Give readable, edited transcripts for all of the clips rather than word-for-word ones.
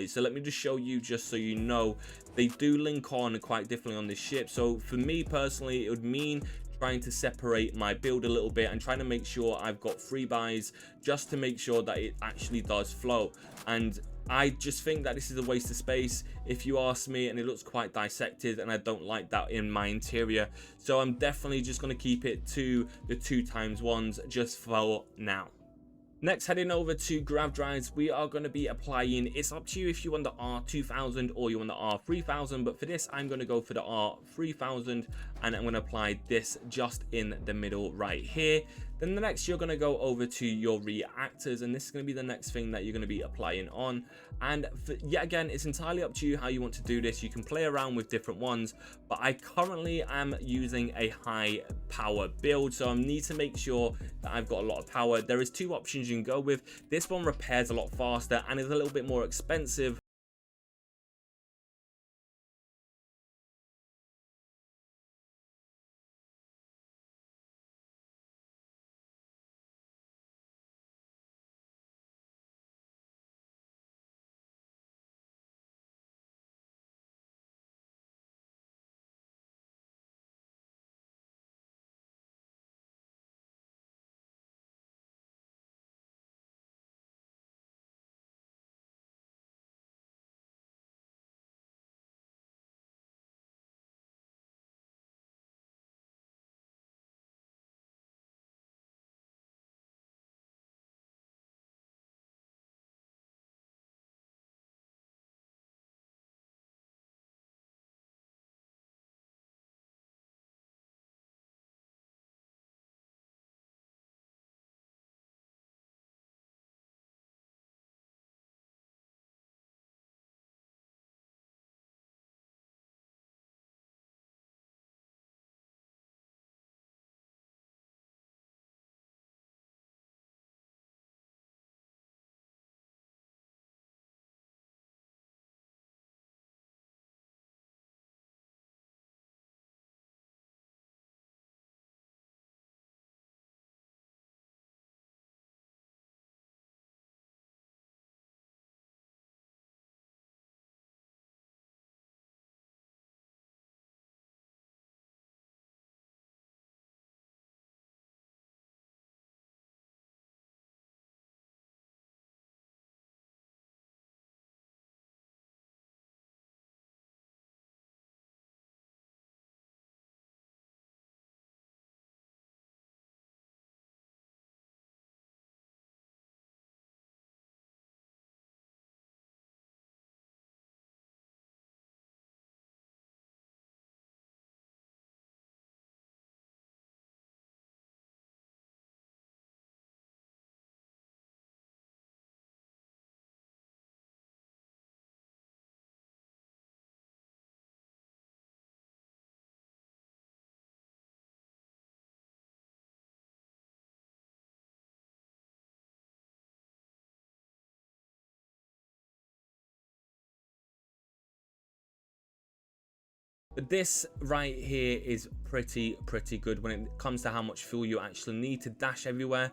So let me just show you, just so you know, they do link on quite differently on this ship. So for me personally, it would mean trying to separate my build a little bit and trying to make sure I've got free buys just to make sure that it actually does flow. And I just think that this is a waste of space, if you ask me, and it looks quite dissected, and I don't like that in my interior. So I'm definitely just going to keep it to the 2x1s just for now. Next, heading over to Grav drives, we are going to be applying, it's up to you if you want the R2000 or you want the R3000, but for this I'm going to go for the R3000, and I'm going to apply this just in the middle right here. Then the next, you're going to go over to your reactors, and this is going to be the next thing that you're going to be applying on. And yet again, it's entirely up to you how you want to do this. You can play around with different ones, but I currently am using a high power build, so I need to make sure that I've got a lot of power. There is two options you can go with. This one repairs a lot faster and is a little bit more expensive. But this right here is pretty good when it comes to how much fuel you actually need to dash everywhere.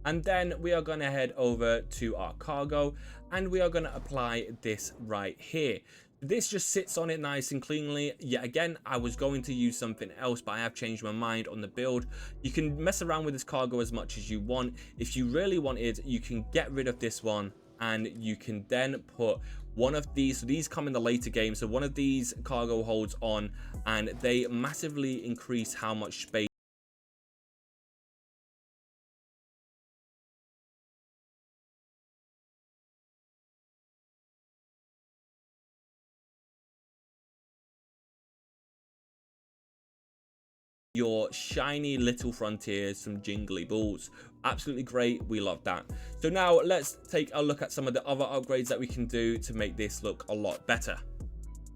And then we are going to head over to our cargo, and we are going to apply this right here. This just sits on it nice and cleanly. Yet again, I was going to use something else, but I have changed my mind on the build. You can mess around with this cargo as much as you want. If you really wanted, you can get rid of this one, and you can then put one of these. So these come in the later game, so one of these cargo holds on, and they massively increase how much space your shiny little frontiers, some jingly balls. Absolutely great, we love that. So now let's take a look at some of the other upgrades that we can do to make this look a lot better.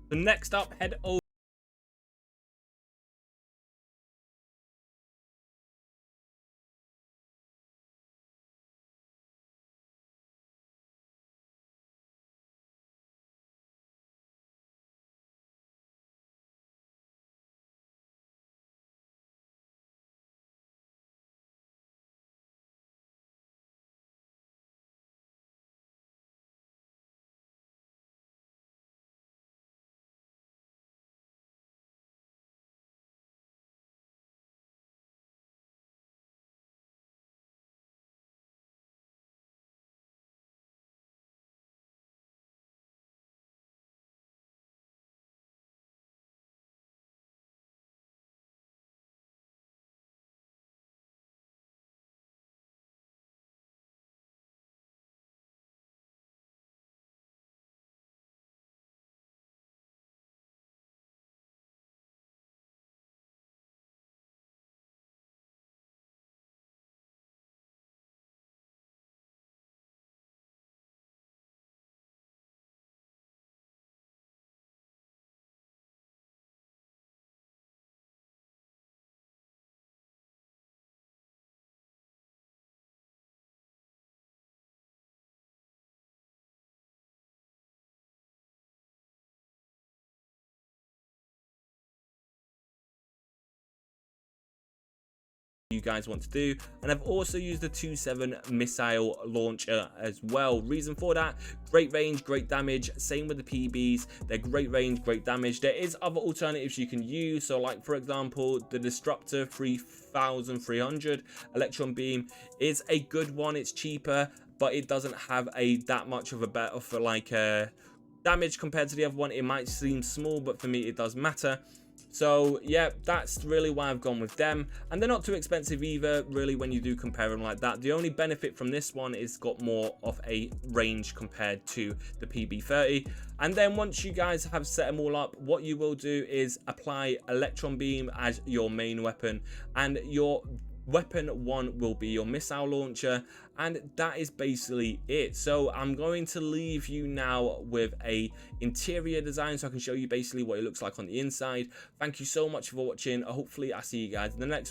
So next up, head over you guys want to do. And I've also used the 2.7 missile launcher as well. Reason for that: great range, great damage. Same with the PBs, they're great range, great damage. There is other alternatives you can use, so like for example the Disruptor 3300 electron beam is a good one. It's cheaper, but it doesn't have that much of a better for like damage compared to the other one. It might seem small, but for me it does matter. So yeah, that's really why I've gone with them, and they're not too expensive either really when you do compare them like that. The only benefit from this one is got more of a range compared to the PB30. And then once you guys have set them all up, what you will do is apply electron beam as your main weapon, and your weapon 1 will be your missile launcher, and that is basically it. So I'm going to leave you now with a interior design so I can show you basically what it looks like on the inside. Thank you so much for watching. Hopefully I see you guys in the next